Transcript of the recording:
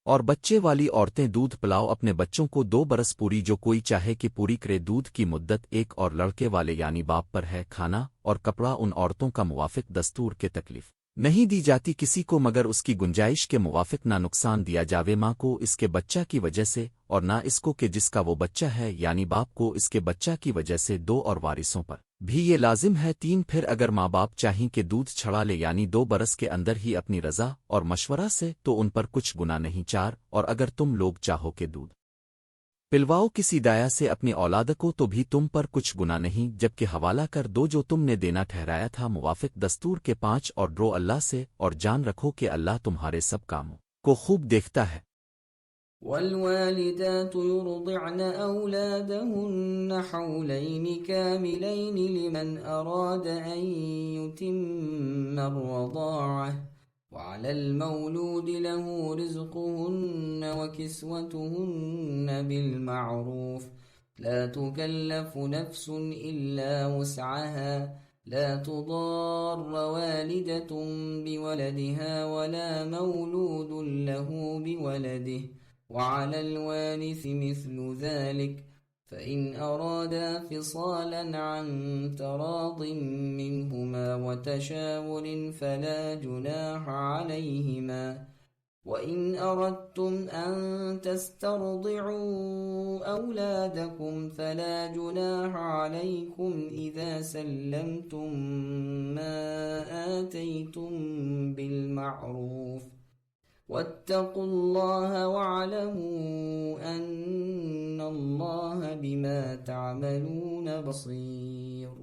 اور بچے والی عورتیں دودھ پلاؤ اپنے بچوں کو 2 برس پوری، جو کوئی چاہے کہ پوری کرے دودھ کی مدت ایک، اور لڑکے والے یعنی باپ پر ہے کھانا اور کپڑا ان عورتوں کا موافق دستور کے تکلیف نہیں دی جاتی کسی کو مگر اس کی گنجائش کے موافق، نہ نقصان دیا جاوے ماں کو اس کے بچہ کی وجہ سے اور نہ اس کو کہ جس کا وہ بچہ ہے یعنی باپ کو اس کے بچہ کی وجہ سے 2 اور وارثوں پر بھی یہ لازم ہے 3۔ پھر اگر ماں باپ چاہیں کہ دودھ چھڑا لے یعنی 2 برس کے اندر ہی اپنی رضا اور مشورہ سے تو ان پر کچھ گناہ نہیں 4۔ اور اگر تم لوگ چاہو کہ دودھ پلواؤ کسی دایا سے اپنی اولاد کو تو بھی تم پر کچھ گناہ نہیں، جبکہ حوالہ کر دو جو تم نے دینا ٹھہرایا تھا موافق دستور کے 5۔ اور ڈرو اللہ سے اور جان رکھو کہ اللہ تمہارے سب کاموں کو خوب دیکھتا ہے۔ والوالدات يرضعن أولادهن حولين كاملين لمن أراد أن يتم الرضاعة، وعلى المولود له رزقهن وكسوتهن بالمعروف، لا تكلف نفس إلا وسعها، لا تضار والدة بولدها ولا مولود له بولده، وعلى الوارث مثل ذلك، فإن أرادا فصالا عن تراض منهما وتشاور فلا جناح عليهما، وإن أردتم أن تسترضعوا أولادكم فلا جناح عليكم إذا سلمتم ما آتيتم بالمعروف، واتقوا الله واعلموا أن الله بما تعملون بصير۔